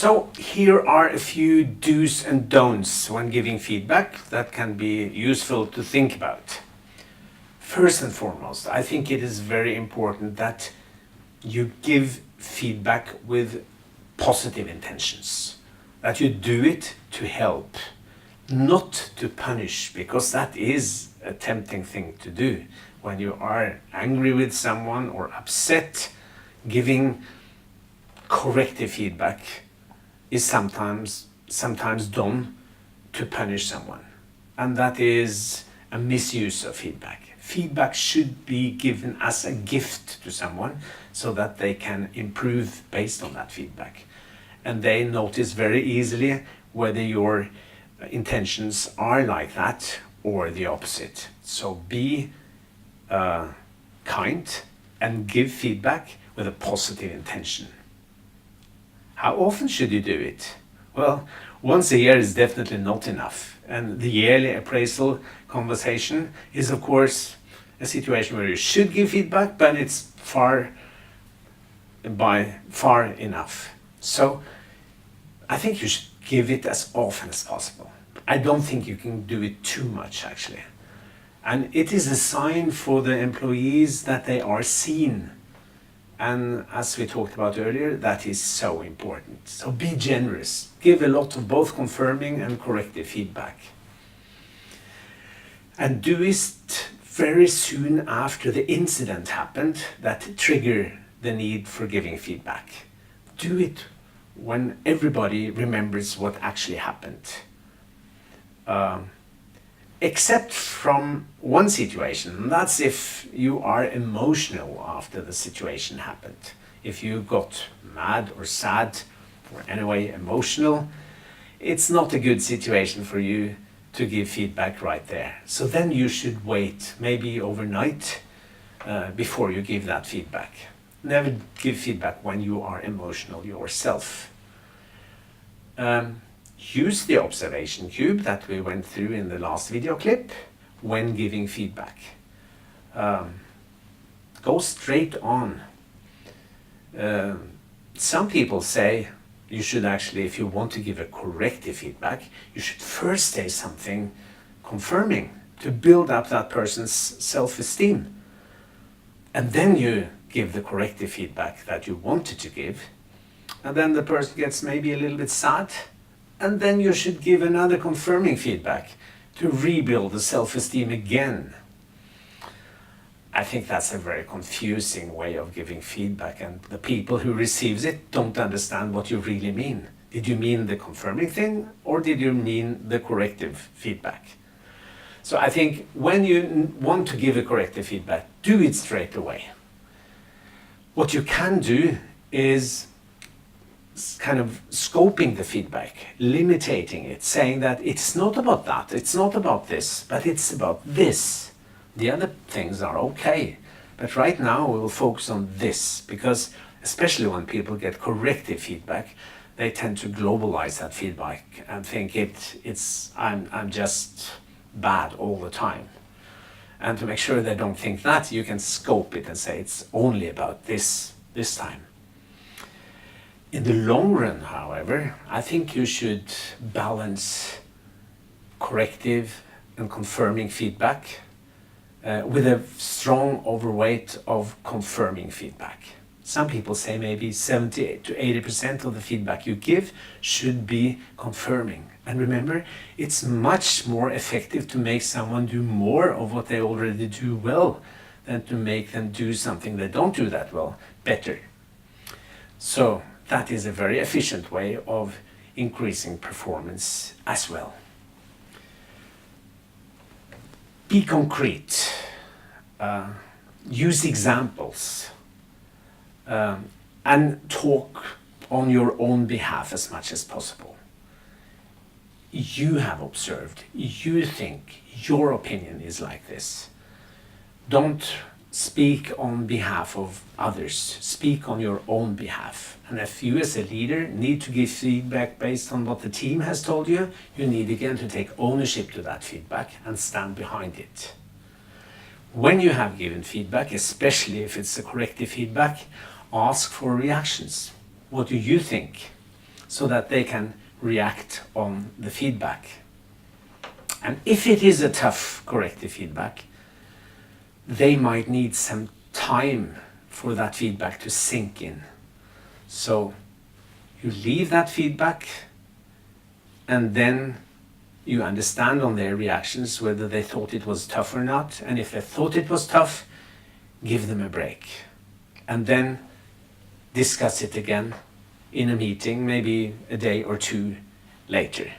So here are a few do's and don'ts when giving feedback that can be useful to think about. First and foremost, I think it is very important that you give feedback with positive intentions, that you do it to help, not to punish, because that is a tempting thing to do. When you are angry with someone or upset, giving corrective feedback is sometimes done to punish someone. And that is a misuse of feedback. Feedback should be given as a gift to someone so that they can improve based on that feedback. And they notice very easily whether your intentions are like that or the opposite. So be kind and give feedback with a positive intention. How often should you do it? Well, once a year is definitely not enough. And the yearly appraisal conversation is, of course, a situation where you should give feedback, but it's by far enough. So I think you should give it as often as possible. I don't think you can do it too much, actually. And it is a sign for the employees that they are seen. And as we talked about earlier, that is so important. So be generous. Give a lot of both confirming and corrective feedback. And do it very soon after the incident happened that trigger the need for giving feedback. Do it when everybody remembers what actually happened. Except from one situation, and that's if you are emotional after the situation happened. If you got mad or sad, or anyway emotional, it's not a good situation for you to give feedback right there. So then you should wait, maybe overnight, before you give that feedback. Never give feedback when you are emotional yourself. Use the observation cube that we went through in the last video clip when giving feedback. Go straight on. Some people say you should actually, if you want to give a corrective feedback, you should first say something confirming to build up that person's self-esteem. And then you give the corrective feedback that you wanted to give. And then the person gets maybe a little bit sad. And then you should give another confirming feedback to rebuild the self-esteem again. I think that's a very confusing way of giving feedback, and the people who receives it don't understand what you really mean. Did you mean the confirming thing, or did you mean the corrective feedback? So I think when you want to give a corrective feedback, do it straight away. What you can do is kind of scoping the feedback, limiting it, saying that it's not about that, it's not about this, but it's about this. The other things are okay, but right now we will focus on this, because especially when people get corrective feedback, they tend to globalize that feedback and think I'm just bad all the time. And to make sure they don't think that, you can scope it and say it's only about this time. In the long run, however, I think you should balance corrective and confirming feedback with a strong overweight of confirming feedback. Some people say maybe 70 to 80% of the feedback you give should be confirming. And remember, it's much more effective to make someone do more of what they already do well than to make them do something they don't do that well better. So that is a very efficient way of increasing performance as well. Be concrete. Use examples. And talk on your own behalf as much as possible. You have observed, you think, your opinion is like this. Don't speak on behalf of others, speak on your own behalf. And if you as a leader need to give feedback based on what the team has told you, you need again to take ownership to that feedback and stand behind it. When you have given feedback, especially if it's a corrective feedback, ask for reactions. What do you think? so that they can react on the feedback. And if it is a tough corrective feedback, they might need some time for that feedback to sink in. So you leave that feedback, and then you understand on their reactions whether they thought it was tough or not. And if they thought it was tough, give them a break. And then discuss it again in a meeting, maybe a day or two later.